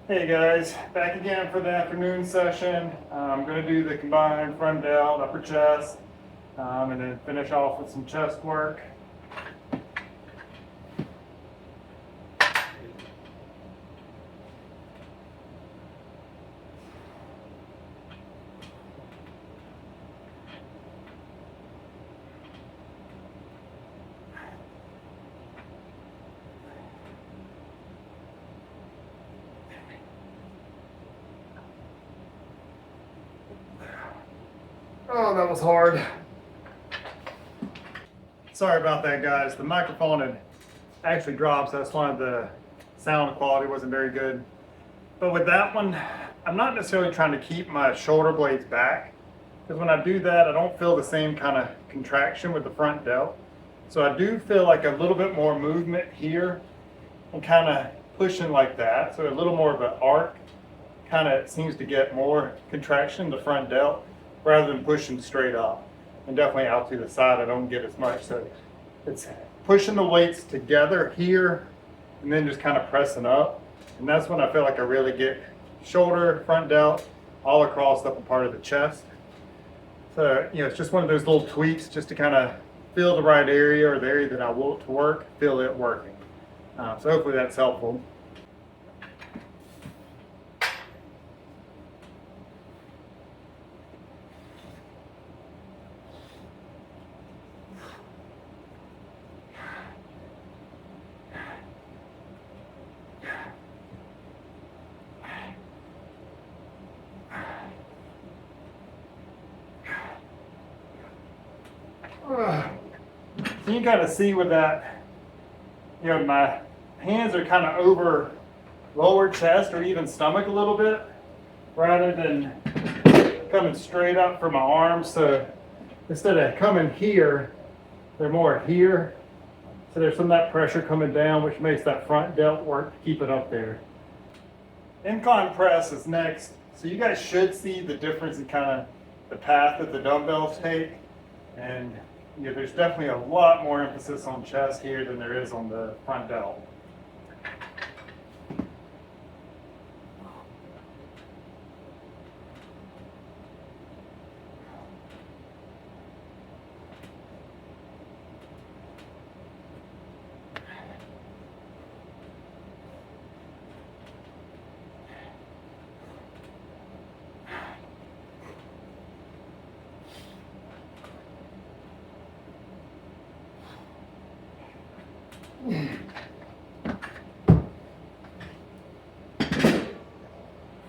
Hey guys, back again for the afternoon session. I'm going to do the combined front delt, upper chest, and then finish off with some chest work. Oh, that was hard. Sorry about that, guys. The microphone had actually dropped, so that's why the sound quality wasn't very good. But with that one, I'm not necessarily trying to keep my shoulder blades back, because when I do that, I don't feel the same kind of contraction with the front delt. So I do feel like a little bit more movement here and kind of pushing like that. So a little more of an arc, kind of seems to get more contraction in the front delt rather than pushing straight up. And definitely out to the side, I don't get as much. So it's pushing the weights together here and then just kind of pressing up. And that's when I feel like I really get shoulder, front delt, all across the upper part of the chest. So, it's just one of those little tweaks just to kind of feel the right area, or the area that I want to work, feel it working. So hopefully that's helpful. So you can kind of see with that, my hands are kind of over lower chest or even stomach a little bit, rather than coming straight up for my arms. So instead of coming here, they're more here. So there's some of that pressure coming down, which makes that front delt work to keep it up there. Incline press is next. So you guys should see the difference in kind of the path that the dumbbells take. And there's definitely a lot more emphasis on chest here than there is on the front delt.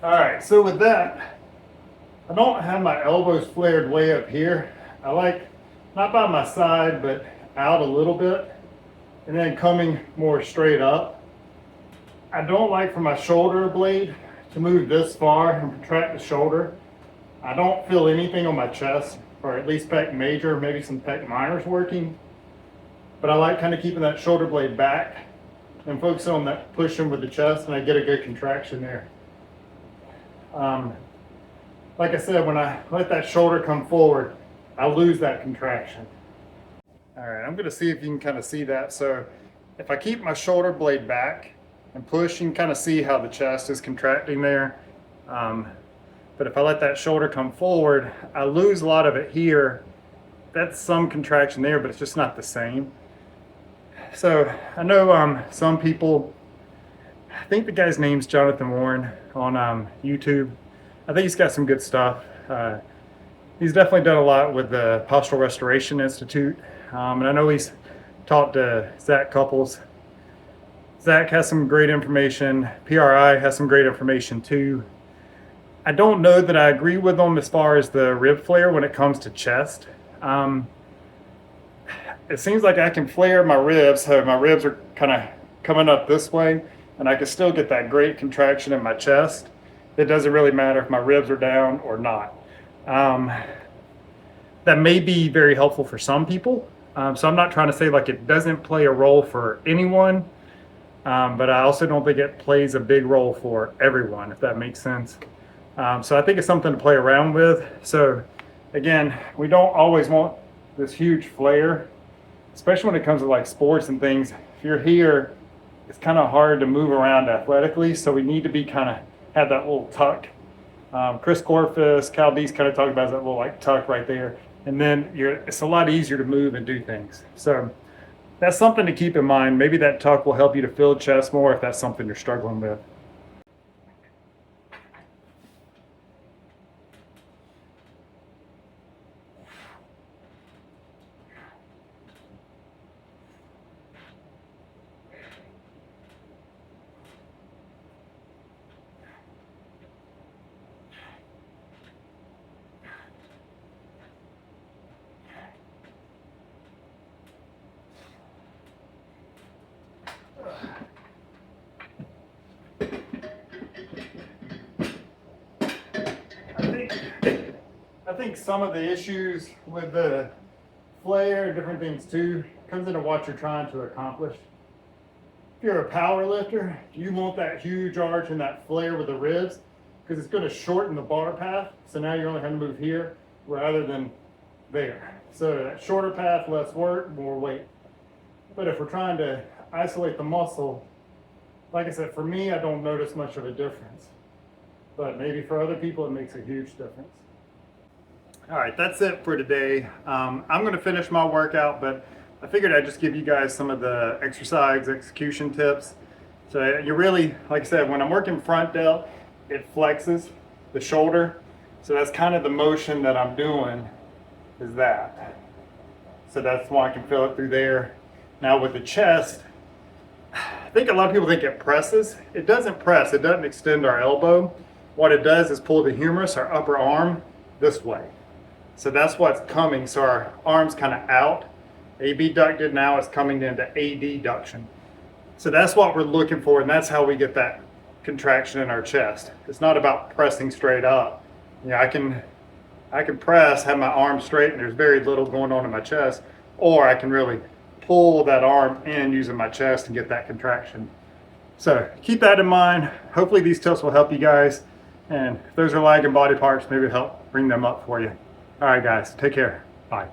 All right, so with that, I don't have my elbows flared way up here. I like, not by my side, but out a little bit, and then coming more straight up. I don't like for my shoulder blade to move this far and contract the shoulder. I don't feel anything on my chest, or at least pec major, maybe some pec minors working. But I like kind of keeping that shoulder blade back and focusing on that pushing with the chest, and I get a good contraction there. Like I said, when I let that shoulder come forward, I lose that contraction. All right, I'm going to see if you can kind of see that. So if I keep my shoulder blade back and push, you can kind of see how the chest is contracting there. But if I let that shoulder come forward, I lose a lot of it here. That's some contraction there, but it's just not the same. So I know some people, I think the guy's name's Jonathan Warren on YouTube. I think he's got some good stuff. He's definitely done a lot with the Postural Restoration Institute. And I know he's talked to Zach Couples. Zach has some great information. PRI has some great information too. I don't know that I agree with them as far as the rib flare when it comes to chest. It seems like I can flare my ribs, so my ribs are kind of coming up this way, and I can still get that great contraction in my chest. It doesn't really matter if my ribs are down or not. That may be very helpful for some people. So I'm not trying to say like it doesn't play a role for anyone, but I also don't think it plays a big role for everyone, if that makes sense. So I think it's something to play around with. So again, we don't always want this huge flare, especially when it comes to like sports and things. If you're here it's kind of hard to move around athletically. So we need to be kind of have that little tuck. Chris Corfus, Cal Deese kind of talked about that little like tuck right there. And then it's a lot easier to move and do things. So that's something to keep in mind. Maybe that tuck will help you to fill chest more if that's something you're struggling with. I think some of the issues with the flare and different things too comes into what you're trying to accomplish. If you're a power lifter, you want that huge arch and that flare with the ribs because it's going to shorten the bar path. So now you're only going to move here rather than there. So that shorter path, less work, more weight. But if we're trying to isolate the muscle, like I said, for me, I don't notice much of a difference. But maybe for other people, it makes a huge difference. All right, that's it for today. I'm going to finish my workout, but I figured I'd just give you guys some of the exercise execution tips. So you really, like I said, when I'm working front delt, it flexes the shoulder. So that's kind of the motion that I'm doing is that. So that's why I can feel it through there. Now with the chest, I think a lot of people think it presses. It doesn't press, it doesn't extend our elbow. What it does is pull the humerus, our upper arm, this way. So that's what's coming. So our arm's kind of out, abducted, now it's coming into adduction. So that's what we're looking for, and that's how we get that contraction in our chest. It's not about pressing straight up. You know, I can press, have my arm straight, and there's very little going on in my chest, or I can really pull that arm in using my chest and get that contraction. So keep that in mind. Hopefully these tips will help you guys, and if those are lagging body parts, maybe help bring them up for you. All right, guys, take care. Bye.